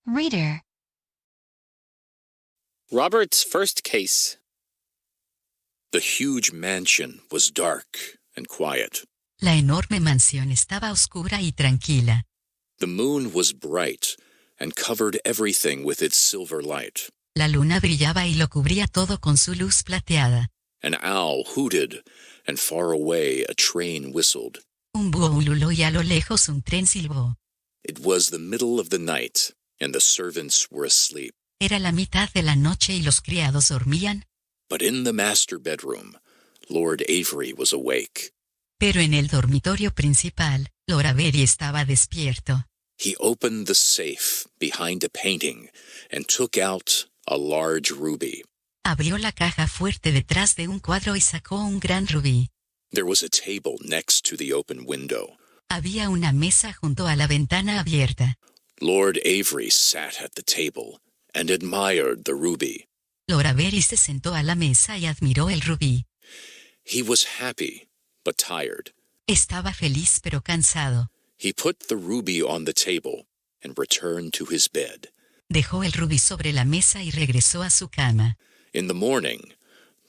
Reader. Robert's first case. The huge mansion was dark and quiet. La enorme mansión estaba oscura y tranquila. The moon was bright and covered everything with its silver light. La luna brillaba y lo cubría todo con su luz plateada. An owl hooted, and far away a train whistled. Un búho ululó y a lo lejos un tren silbó. It was the middle of the night, and the servants were asleep. Era la mitad de la noche y los criados dormían. But in the master bedroom, Lord Avery was awake. Pero en el dormitorio principal, Lord Avery estaba despierto. He opened the safe behind a painting and took out a large ruby. Abrió la caja fuerte detrás de un cuadro y sacó un gran rubí. There was a table next to the open window. Había una mesa junto a la ventana abierta. Lord Avery sat at the table and admired the ruby. Lord Avery se sentó a la mesa y admiró el rubí. He was happy, but tired. Estaba feliz pero cansado. He put the ruby on the table and returned to his bed. Dejó el rubí sobre la mesa y regresó a su cama. In the morning,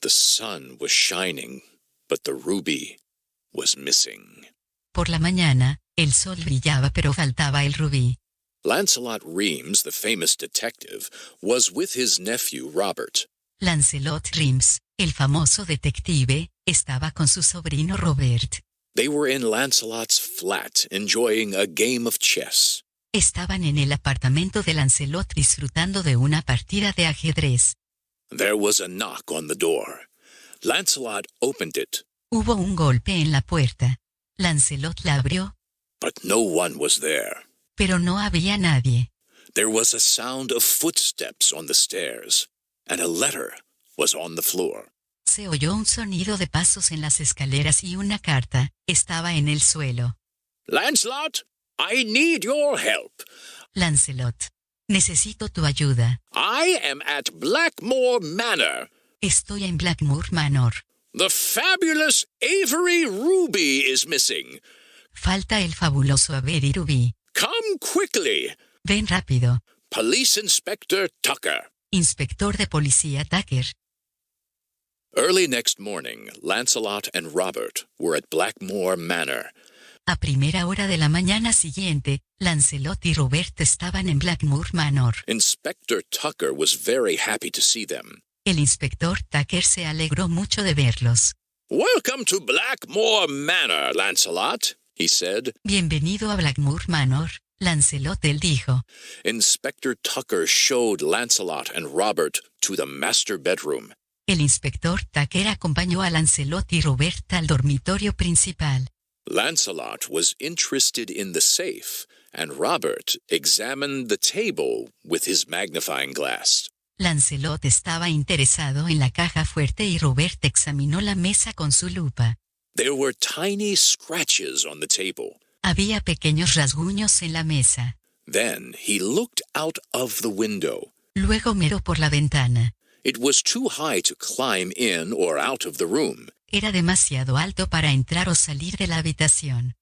the sun was shining, but the ruby was missing. Por la mañana, el sol brillaba pero faltaba el rubí. Lancelot Reams, the famous detective, was with his nephew Robert. Lancelot Reams, el famoso detective, estaba con su sobrino Robert. They were in Lancelot's flat, enjoying a game of chess. Estaban en el apartamento de Lancelot disfrutando de una partida de ajedrez. There was a knock on the door. Lancelot opened it. Hubo un golpe en la puerta. Lancelot la abrió, But no one was there. pero no había nadie. There was a sound of footsteps on the stairs, and a letter was on the floor. Se oyó un sonido de pasos en las escaleras y una carta estaba en el suelo. Lancelot, I need your help. Lancelot, necesito tu ayuda. I am at Blackmore Manor. Estoy en Blackmore Manor. The fabulous Avery Ruby is missing. Falta el fabuloso Avery Rubí. Come quickly. Ven rápido. Police Inspector Tucker. Inspector de policía Tucker. Early next morning, Lancelot and Robert were at Blackmore Manor. A primera hora de la mañana siguiente, Lancelot y Robert estaban en Blackmore Manor. Inspector Tucker was very happy to see them. El inspector Tucker se alegró mucho de verlos. Welcome to Blackmore Manor, Lancelot, he said. Bienvenido a Blackmore Manor, Lancelot él dijo. Inspector Tucker showed Lancelot and Robert to the master bedroom. El inspector Tucker acompañó a Lancelot y Robert al dormitorio principal. Lancelot was interested in the safe, and Robert examined the table with his magnifying glass. Lancelot estaba interesado en la caja fuerte y Robert examinó la mesa con su lupa. There were tiny scratches on the table. Había pequeños rasguños en la mesa. Then he looked out of the window. Luego miró por la ventana. It was too high to climb in or out of the room. Era demasiado alto para entrar o salir de la habitación.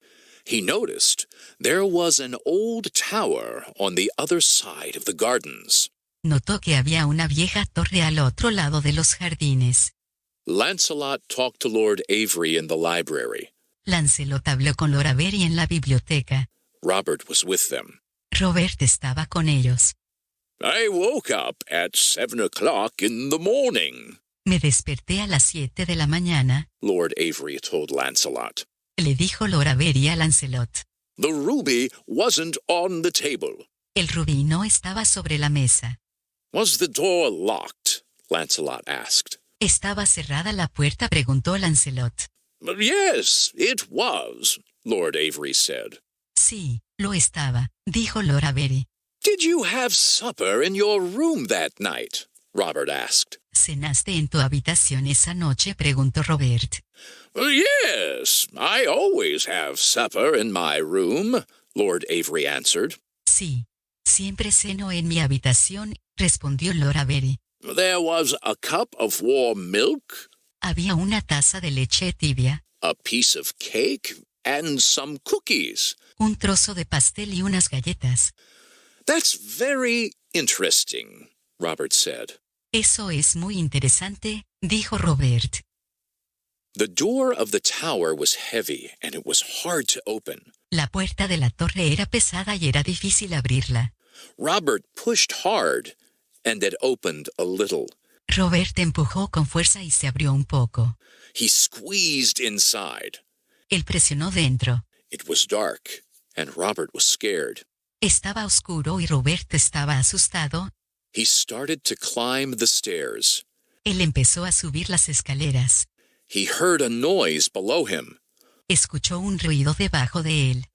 He noticed there was an old tower on the other side of the gardens. Notó que había una vieja torre al otro lado de los jardines. Lancelot talked to Lord Avery in the library. Lancelot habló con Lord Avery en la biblioteca. Robert was with them. Robert estaba con ellos. I woke up at 7 o'clock in the morning, Me desperté a las 7 de la mañana, Lord Avery told Lancelot. le dijo Lord Avery a Lancelot. The ruby wasn't on the table. El rubí no estaba sobre la mesa. Was the door locked? Lancelot asked. ¿Estaba cerrada la puerta?, preguntó Lancelot. Yes, it was, Lord Avery said. Sí, lo estaba, dijo Lord Avery. Did you have supper in your room that night? Robert asked. ¿Cenaste en tu habitación esa noche?, preguntó Robert. Yes, I always have supper in my room, Lord Avery answered. Sí, siempre ceno en mi habitación, respondió Lord Avery. There was a cup of warm milk, Había una taza de leche tibia, a piece of cake, and some cookies. un trozo de pastel y unas galletas. That's very interesting, Robert said. Eso es muy interesante, dijo Robert. The door of the tower was heavy and it was hard to open. La puerta de la torre era pesada y era difícil abrirla. Robert pushed hard and it opened a little. Robert empujó con fuerza y se abrió un poco. He squeezed inside. Él presionó dentro. It was dark and Robert was scared. Estaba oscuro y Robert estaba asustado. He started to climb the stairs. Él empezó a subir las escaleras. He heard a noise below him. Escuchó un ruido debajo de él.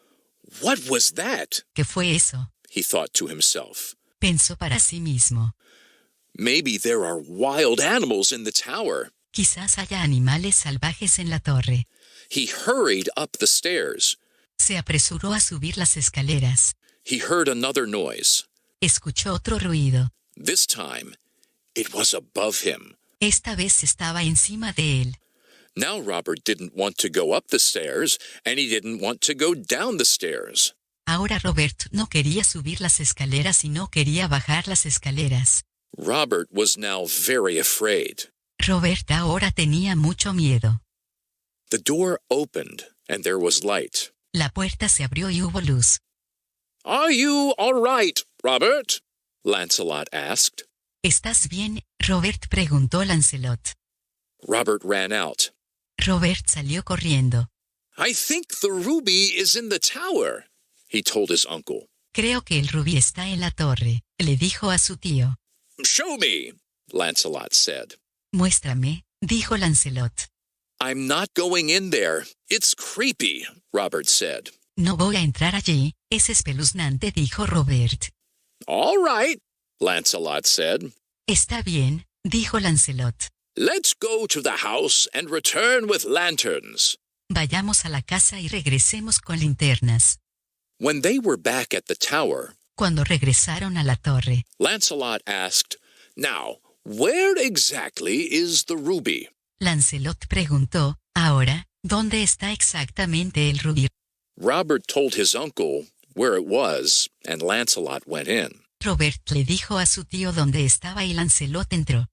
What was that? ¿Qué fue eso? He thought to himself. Pensó para sí mismo. Maybe there are wild animals in the tower. Quizás haya animales salvajes en la torre. He hurried up the stairs. Se apresuró a subir las escaleras. He heard another noise. Escuchó otro ruido. This time, it was above him. Esta vez estaba encima de él. Now Robert didn't want to go up the stairs, and he didn't want to go down the stairs. Ahora Robert no quería subir las escaleras y no quería bajar las escaleras. Robert was now very afraid. Robert ahora tenía mucho miedo. The door opened, and there was light. La puerta se abrió y hubo luz. Are you all right, Robert? Lancelot asked. ¿Estás bien? Robert preguntó Lancelot. Robert ran out. Robert salió corriendo. I think the ruby is in the tower, he told his uncle. Creo que el rubí está en la torre, le dijo a su tío. Show me, Lancelot said. Muéstrame, dijo Lancelot. I'm not going in there. It's creepy, Robert said. No voy a entrar allí, es espeluznante, dijo Robert. All right, Lancelot said. Está bien, dijo Lancelot. Let's go to the house and return with lanterns. Vayamos a la casa y regresemos con linternas. When they were back at the tower, Cuando regresaron a la torre, Lancelot asked, Now, where exactly is the ruby? Lancelot preguntó, ahora, ¿dónde está exactamente el rubí? Robert told his uncle where it was, and Lancelot went in. Robert le dijo a su tío dónde estaba y Lancelot entró.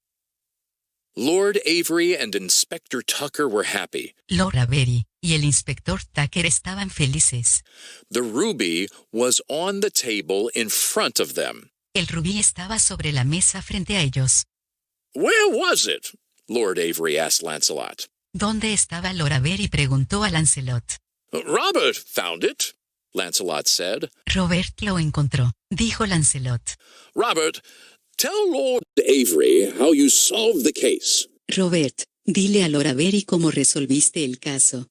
Lord Avery and Inspector Tucker were happy. Lord Avery y el inspector Tucker estaban felices. The ruby was on the table in front of them. El rubí estaba sobre la mesa frente a ellos. Where was it? Lord Avery asked Lancelot. ¿Dónde estaba Lord Avery? Preguntó a Lancelot. Robert found it, Lancelot said. Robert lo encontró, dijo Lancelot. Robert, tell Lord Avery how you solved the case. Robert, dile a Lord Avery cómo resolviste el caso.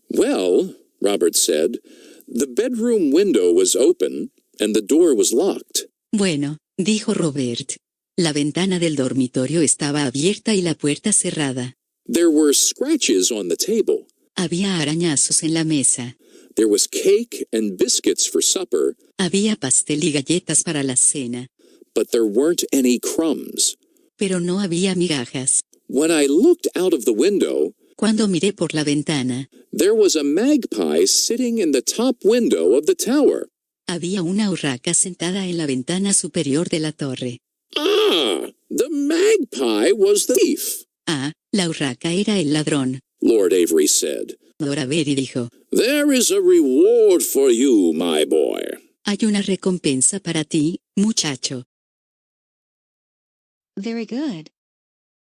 Well, Robert said, the bedroom window was open and the door was locked. Bueno, dijo Robert. La ventana del dormitorio estaba abierta y la puerta cerrada. There were scratches on the table. Había arañazos en la mesa. There was cake and biscuits for supper, Había pastel y galletas para la cena, but there weren't any crumbs. pero no había migajas. When I looked out of the window, Cuando miré por la ventana, there was a magpie sitting in the top window of the tower. había una urraca sentada en la ventana superior de la torre. Ah, the magpie was the thief, Ah, la urraca era el ladrón. Lord Avery said. Lord Avery dijo, There is a reward for you, my boy. hay una recompensa para ti, muchacho. Very good.